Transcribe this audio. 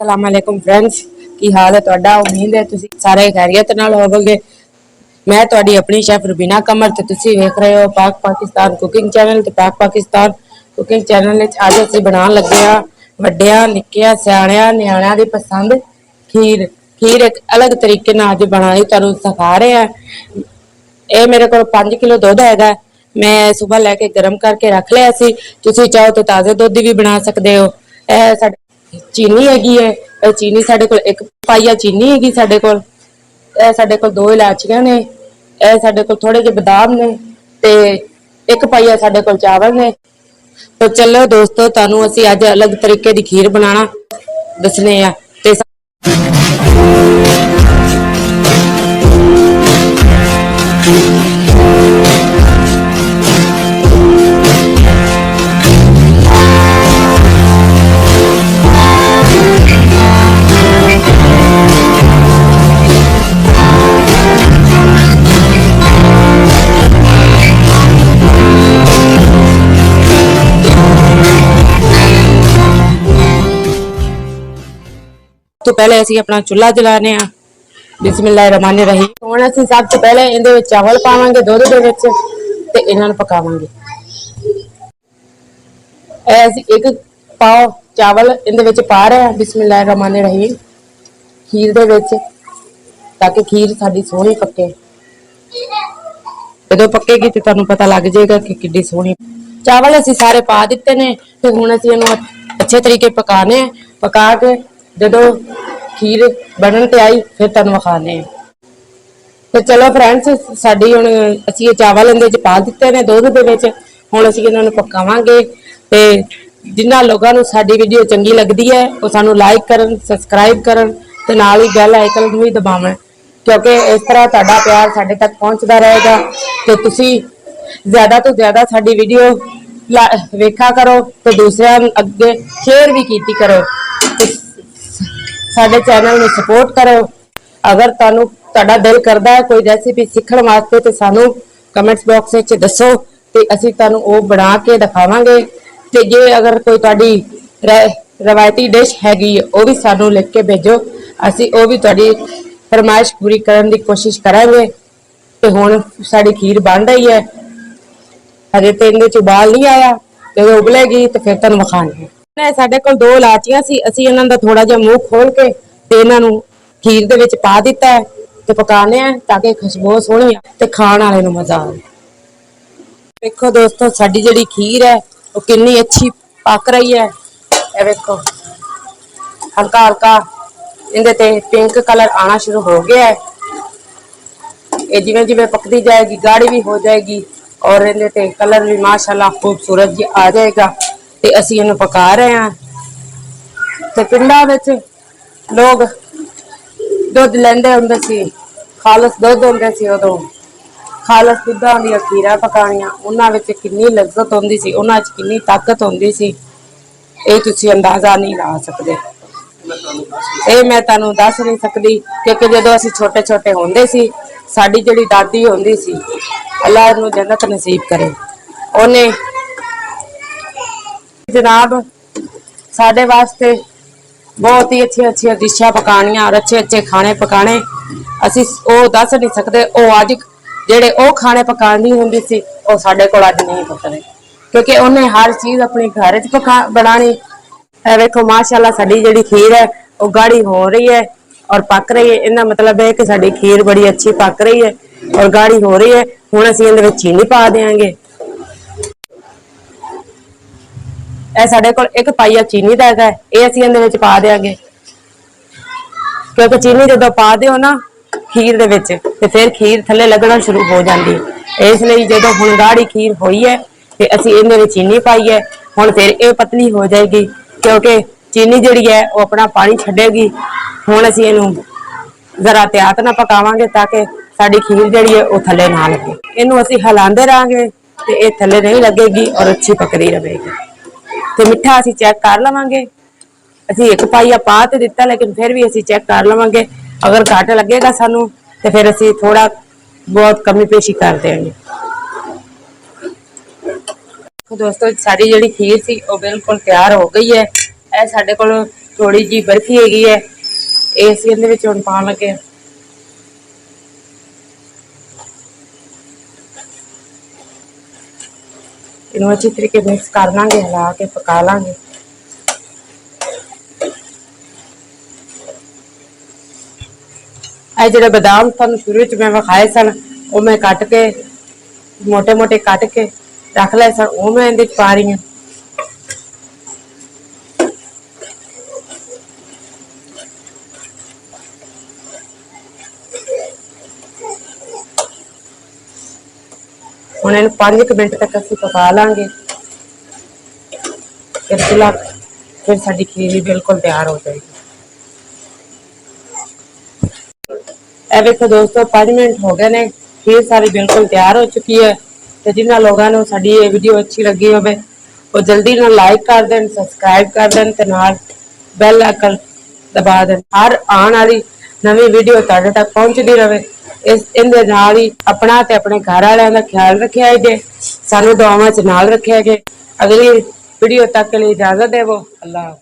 अस्सलामुअलैकुम फ्रेंड्स, की हाल है तुहाडा। उम्मीद है तुसीं सारे खैरियत नाल होवोगे। मैं तुहाडी अपनी शेफ रुबीना कमर ते तुसीं वेख रहे हो पाक पाकिस्तान कुकिंग चैनल ते पाक पाकिस्तान कुकिंग चैनल विच अज असीं बनाउण लगे आ वड्डियां निक्कियां सियाणियां नियाणियां दी पसंद खीर। खीर एक अलग तरीके नाल अज बनानी तुहानूं सिखा रहे हैं। ये मेरे को 5 किलो दुध हैगा। मैं सुबह लैके गर्म करके रख लिया सी। तुसीं चाहो तो ताज़े दुध भी बना सकते हो। यह साडे चीनी हैगी है, चीनी साडे कोल एक पाइया चीनी हैगी साडे कोल। यह साडे कोल 2 इलायचियां ने, यह साडे कोल थोड़े जे बादाम ने ते एक पाइया साडे कोल चावल ने। तो चलो दोस्तों, तुहानूं असीं अज अलग तरीके दी खीर बनाना दसने आ। ते तो पहले असीं अपना चुल्हा जलाने आ। बिस्मिल्लाहिर्रहमानिर्रहीम। हुण असीं सब तो पहले इहदे विच चावल पावांगे दुध दे विच ते इन्हां नूं पकावांगे। असीं एक पाव चावल इहदे विच पा रहे हैं बिस्मिल्लाहिर्रहमानिर्रहीम खीर दे विच, ताकि खीर साडी सोहणी पके। जदों पकेगी तो तुहानूं पता लग जाएगा कि किड्डी सोहणी। चावल असीं सारे पा दित्ते ने ते हुण असीं इहनूं अच्छे तरीके पकाने हैं। पका के जदों खीर बनन ते आई फिर तुहानूं विखाने हैं। तो चलो फ्रेंड्स, साडी हुण असीं चावल इहदे विच पा दित्ते ने दुध दे विच। हुण असीं इन्हां नूं पकावांगे ते जिन्हां लोगां नूं साडी वीडियो चंगी लगदी है वो सानूं लाइक करन, सबसक्राइब करन ते नाल ही बैल आइकन नूं भी दबावन, क्योंकि इस तरह तुहाडा प्यार साडे तक पहुंचदा रहेगा ते तुसीं ज़्यादा तो ज़्यादा साडी वीडियो वेखा करो ते दूसरिਆਂ अगे शेयर भी कीती करो। साडे चैनल में सपोर्ट करो। अगर तुहानूं तुहाडा दिल करदा है कोई रेसिपी सीखण वास्ते ते सानूं कमेंट्स बॉक्स विच दसो ते असीं तुहानूं ओह बना के दिखावांगे। ते जे अगर कोई तुहाडी रवायती डिश हैगी ओह भी सानूं लिख के भेजो, असीं ओह भी तुहाडी फरमाइश पूरी करन दी कोशिश करांगे। ते हुण साडी खीर बन रही है, हजे तो इहदे च उबाल नहीं आया। जदों उबलेगी तो फिर तुहानूं विखाने हैं। साडे कोल 2 इलायचियां सी, असीं इन्हां दा थोड़ा जिहा मूँह खोल के ते इन्हां नूं खीर दे विच पा दित्ता है ते पकाने हैं ताकि खुशबू सोहणी ते खाण वाले नूं मजा आवे। देखो दोस्तों, साडी जिहड़ी खीर है वो कितनी अच्छी पक रही है। ये देखो हल्का हल्का इहदे ते पिंक कलर आना शुरू हो गया है। ये जिवें जिवें पकती जाएगी गाढ़ी भी हो जाएगी और इहदे ते कलर भी माशाअल्लाह खूबसूरत जी आ जाएगा। ते असीं इहनूं पका रहे हैं। ते पिंडां विच लोग दुध लैंदे हुंदे सी, खालस दुध हुंदे सी, उदों खालस दुधां दीयां खीरां पकाणियां, उन्हां विच किन्नी लज्जत हुंदी सी, उन्हां च किन्नी ताकत हुंदी सी, ये तुसीं अंदाजा नहीं ला सकदे। ये मैं तुहानूं दस नहीं सकदी, क्योंकि जदों असीं छोटे छोटे हुंदे सी, साडी जिहड़ी दादी हुंदी सी, अल्लाह नूं जन्नत नसीब करे, उहने जनाब साडे वास्ते बहुत ही अच्छी अच्छी डिशां पकानियां और अच्छे अच्छे खाने पकाने। असीं ओह दस नहीं सकते। ओह अज जेड़े ओह खाने पकानी हुंदी सी ओह साडे कोल अज नहीं पकदे, क्योंकि उन्हें हर चीज़ अपने घर च बनानी। देखो माशाअल्लाह साडी जिहड़ी खीर है वो गाढ़ी हो रही है और पक रही है। इहदा मतलब है कि साडी खीर बड़ी अच्छी पक रही है और गाढ़ी हो रही है। हुण असीं इहदे विच चीनी पा देंगे। यह साडे कोल एक पाइया चीनी दा हैगा, ये असीं इहदे विच पा देंगे, क्योंकि चीनी जदों पा दिओ ना खीर दे विच ते फिर खीर थल्ले लगना शुरू हो जाती है। इसलिए जदों हुण गाढ़ी खीर होई है ते असीं इहदे विच चीनी पाई है। हुण फिर ये पतली हो जाएगी, क्योंकि चीनी जिहड़ी है वो अपना पानी छड्डेगी। हुण असीं इहनूं जरा एहतियात नाल पकावांगे ताकि साडी खीर जिहड़ी है वो थल्ले ना लगे। इहनूं असीं हिलांदे रहांगे ते ये थल्ले नहीं लगेगी और अच्छी पकदी रहेगी। तो मिठा असीं चेक कर लवांगे। असीं एक पाइया पा तो दिता, लेकिन फिर भी असीं चेक कर लवांगे। अगर घट लगेगा सानू तो फिर असीं थोड़ा बहुत कमी पेशी कर देंगे। दोस्तों साडी जिहड़ी खीर सी वो बिल्कुल तैयार हो गई है। यह साडे कोल थोड़ी जी बर्फी हैगी है, ये असीं इहदे विच हुण पाउण लगे हां। इहनूं अच्छी तरीके मिक्स कर लांगे, हिला के पका लांगे। ਇਹ ਜਿਹੜੇ ਬਦਾਮ ਤੁਹਾਨੂੰ ਸ਼ੁਰੂ ਵਿੱਚ ਮੈਂ ਵਿਖਾਏ ਸਨ, ਉਹ ਮੈਂ ਕੱਟ ਕੇ ਮੋਟੇ ਮੋਟੇ ਕੱਟ ਕੇ ਰੱਖ ਲਏ ਸਨ, ਉਹ ਮੈਂ ਇਹਦੇ ਚ ਪਾ ਰਹੀ ਹਾਂ। ਹੁਣ ਇਹਨੂੰ 5 ਮਿੰਟ ਤੱਕ ਅਸੀਂ ਪਕਾ ਲਾਂਗੇ, ਫਿਰ ਸਾਡੀ ਖੀਰ ਬਿਲਕੁਲ ਤਿਆਰ ਹੋ ਜਾਏਗੀ। ਇਹ ਵੇਖੋ ਦੋਸਤੋ 5 ਮਿੰਟ ਹੋ ਗਏ ਨੇ, ਖੀਰ ਸਾਰੀ ਬਿਲਕੁਲ ਤਿਆਰ ਹੋ ਚੁੱਕੀ ਹੈ। ਤੇ ਜਿਨ੍ਹਾਂ ਲੋਕਾਂ ਨੂੰ ਸਾਡੀ ਇਹ ਵੀਡੀਓ ਅੱਛੀ ਲੱਗੀ ਹੋਵੇ ਉਹ ਜਲਦੀ ਨਾਲ ਲਾਈਕ ਕਰ ਦੇਣ, ਸਬਸਕ੍ਰਾਈਬ ਕਰ ਦੇਣ ਤੇ ਨਾਲ ਬੈਲ ਆਈਕਨ ਦਬਾ ਦੇਣ। ਹਰ ਆਉਣ ਵਾਲੀ ਨਵੀਂ ਵੀਡੀਓ ਤੁਹਾਡੇ ਤੱਕ ਪਹੁੰਚਦੀ ਰਹੇ। ਇਹਦੇ ਨਾਲ ਹੀ ਆਪਣਾ ਤੇ ਆਪਣੇ ਘਰ ਵਾਲਿਆਂ ਦਾ ਖਿਆਲ ਰੱਖਿਆ ਜੇ, ਸਾਨੂੰ ਦੁਆਵਾਂ 'ਚ ਨਾਲ ਰੱਖਿਆ ਜੇ। ਅਗਲੀ ਵੀਡੀਓ ਤੱਕ ਲਈ ਇਜਾਜ਼ਤ ਦੇਵੋ। ਅੱਲਾਹ।